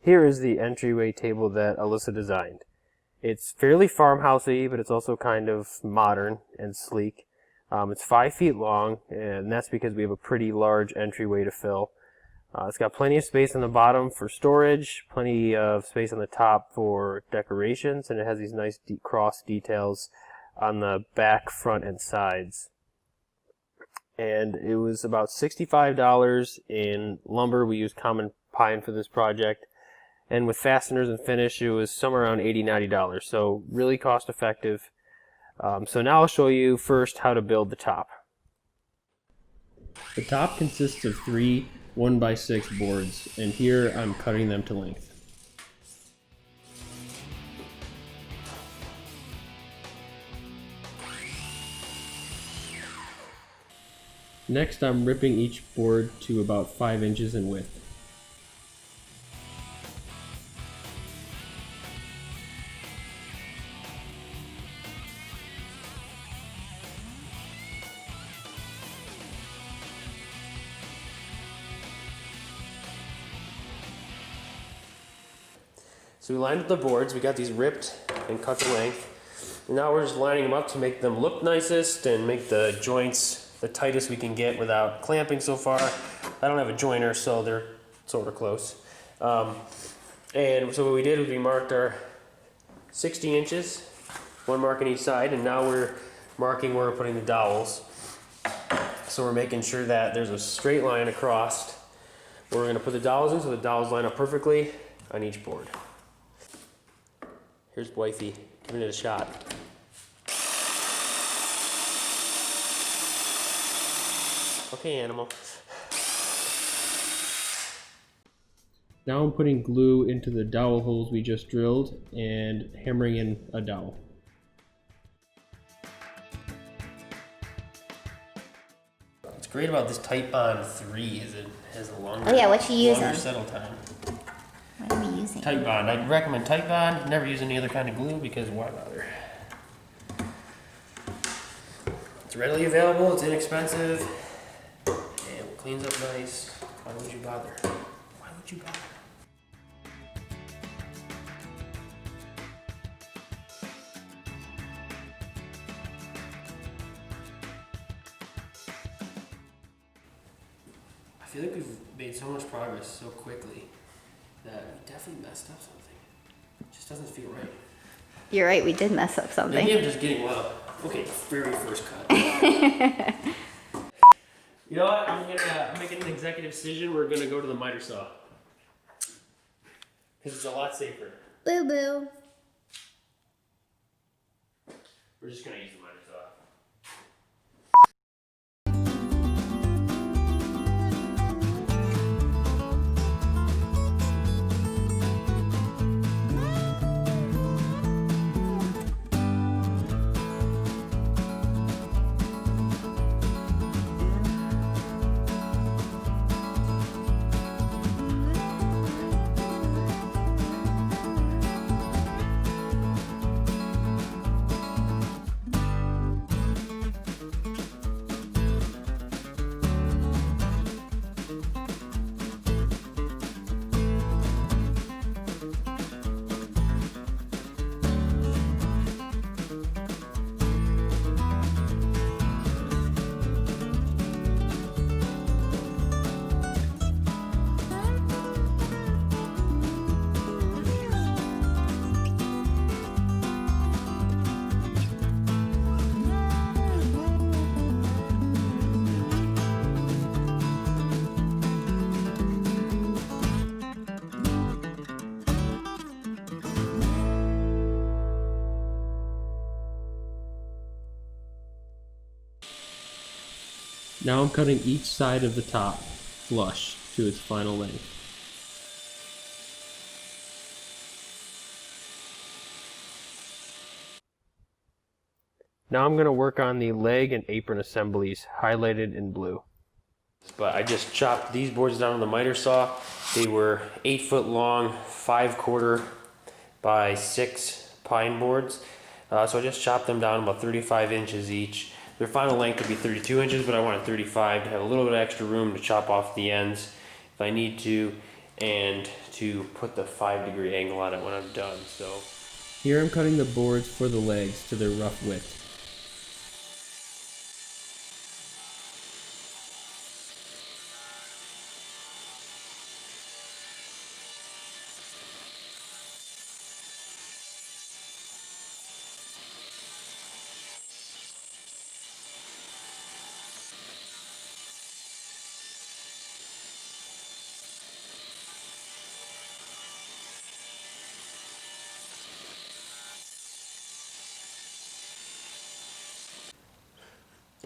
Here is the entryway table that Alyssa designed. It's fairly farmhousey, but it's also kind of modern and sleek. It's 5 feet long, and that's because we have a pretty large entryway to fill. It's got plenty of space on the bottom for storage, plenty of space on the top for decorations, and it has these nice cross details on the back, front, and sides. And it was about $65 in lumber. We used common pine for this project. And with fasteners and finish, it was somewhere around $80, $90. So really cost effective. So now I'll show you first how to build the top. The top consists of 3 1x6 boards, and here I'm cutting them to length. Next, I'm ripping each board to about 5 inches in width. So we lined up the boards, we got these ripped and cut to length. And now we're just lining them up to make them look nicest and make the joints the tightest we can get without clamping so far. I don't have a joiner, so they're sort of close. And so what we did was we marked our 60 inches, 1 mark on each side, and now we're marking where we're putting the dowels. So we're making sure that there's a straight line across where we're going to put the dowels in, so the dowels line up perfectly on each board. Here's Wifey giving it a shot. Okay, animal. Now I'm putting glue into the dowel holes we just drilled and hammering in a dowel. What's great about this Type Bond 3 is it has a longer, what you using? Longer settle time. What are we using? Type Bond. I'd recommend Type Bond. Never use any other kind of glue because why bother? It's readily available, it's inexpensive, and it cleans up nice. Why would you bother? Why would you bother? I feel like we've made so much progress so quickly that we definitely messed up something. It just doesn't feel right. You're right, we did mess up something. Maybe I'm just getting well. Okay, very first cut. You know what? I'm making an executive decision. We're gonna go to the miter saw because it's a lot safer. Boo boo. We're just gonna use the miter saw. Now I'm cutting each side of the top flush to its final length. Now I'm going to work on the leg and apron assemblies highlighted in blue. But I just chopped these boards down on the miter saw. They were 8 foot long, 5/4 by 6 pine boards. So I just chopped them down about 35 inches each. Their final length would be 32 inches, but I wanted 35 to have a little bit of extra room to chop off the ends if I need to. and to put the 5-degree angle on it when I'm done. So Here I'm cutting the boards for the legs to their rough width.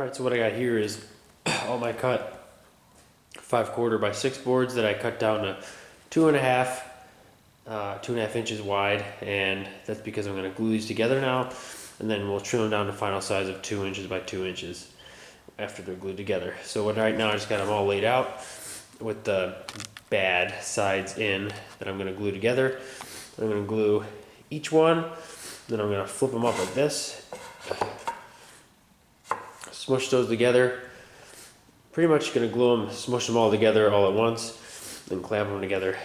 alright, so what I got here is all my cut 5/4 by 6 boards that I cut down to 2.5 inches wide, and that's because I'm going to glue these together now, and then we'll trim them down to final size of 2 inches by 2 inches after they're glued together. So right now I just got them all laid out with the bad sides in that I'm going to glue together. I'm going to glue each one, then I'm going to flip them up like this, smush those together. Pretty much going to glue them, smush them all together all at once, then clamp them together.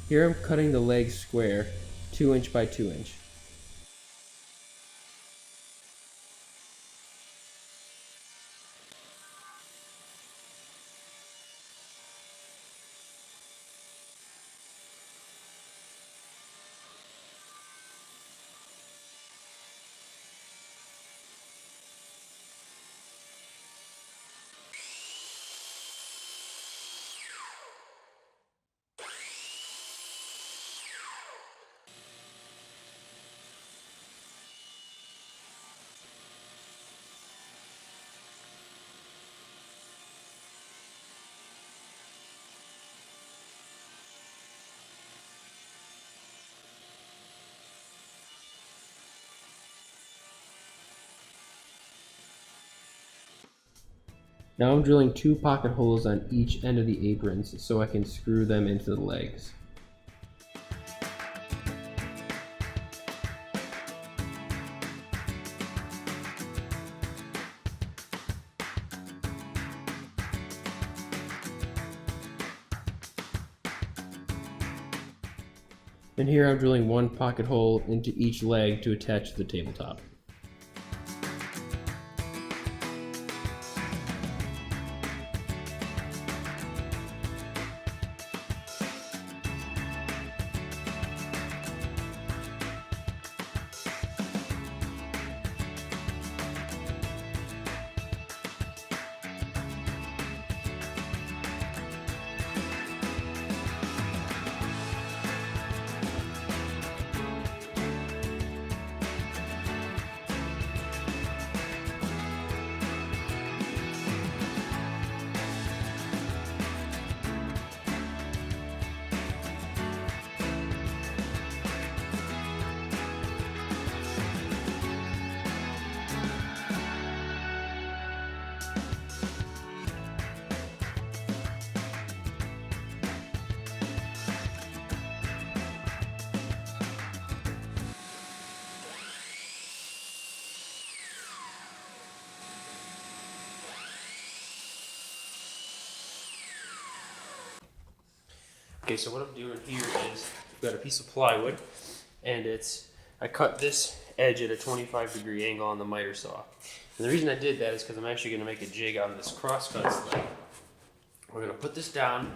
Here I'm cutting the legs square, 2 inch by 2 inch. Now I'm drilling 2 pocket holes on each end of the aprons so I can screw them into the legs. And here I'm drilling 1 pocket hole into each leg to attach to the tabletop. Okay, so what I'm doing here is I've got a piece of plywood, and I cut this edge at a 25-degree angle on the miter saw. And the reason I did that is because I'm actually going to make a jig on this crosscut sled. We're going to put this down,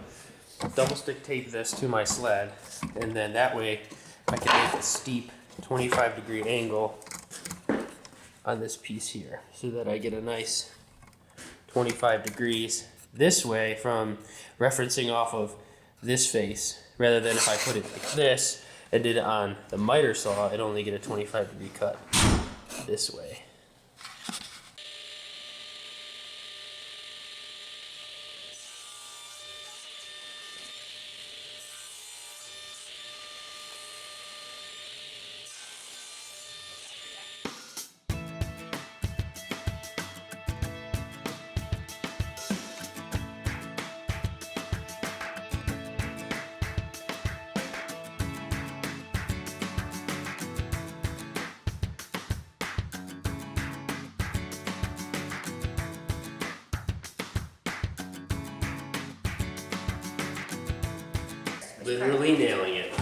double stick tape this to my sled, and then that way I can make a steep 25-degree angle on this piece here so that I get a nice 25 degrees this way from referencing off of this face, rather than if I put it like this and did it on the miter saw, I'd only get a 25-degree cut this way. Literally nailing it.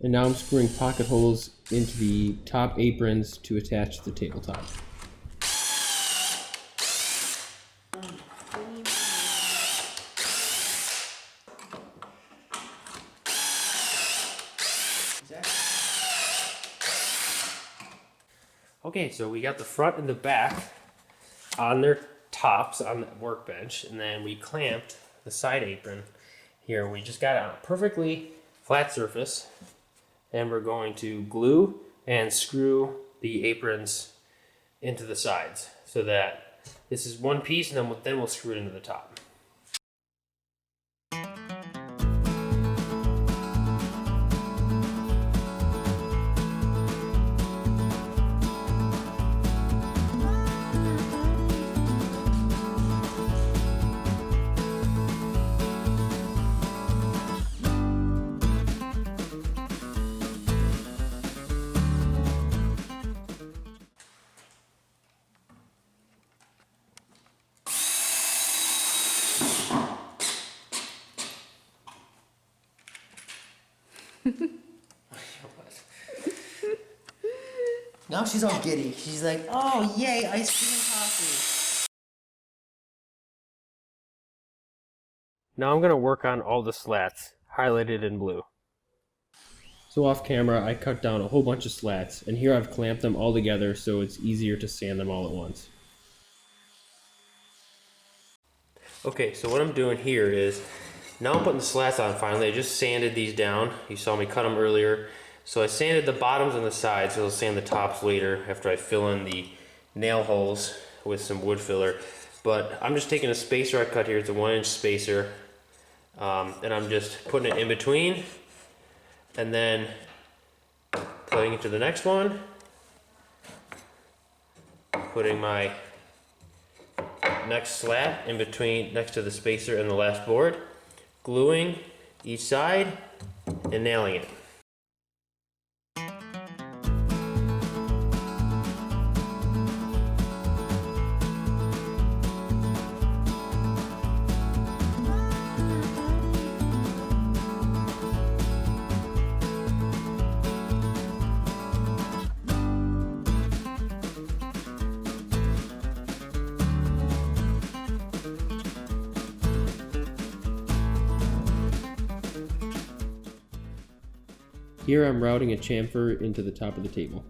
And now I'm screwing pocket holes into the top aprons to attach to the tabletop. Okay, so we got the front and the back on their tops on the workbench, and then we clamped the side apron here. We just got it on a perfectly flat surface, and we're going to glue and screw the aprons into the sides so that this is one piece, and then we'll screw it into the top. Now she's all giddy. She's like, oh, yay, ice cream and coffee. Now I'm going to work on all the slats, highlighted in blue. So off camera, I cut down a whole bunch of slats, and here I've clamped them all together so it's easier to sand them all at once. Okay, so what I'm doing here is, now I'm putting the slats on finally. I just sanded these down. You saw me cut them earlier. So I sanded the bottoms and the sides, so I'll sand the tops later after I fill in the nail holes with some wood filler. But I'm just taking a spacer I cut here. It's a 1-inch spacer. And I'm just putting it in between, and then putting it to the next one, putting my next slat in between, next to the spacer and the last board, gluing each side and nailing it. Here I'm routing a chamfer into the top of the table.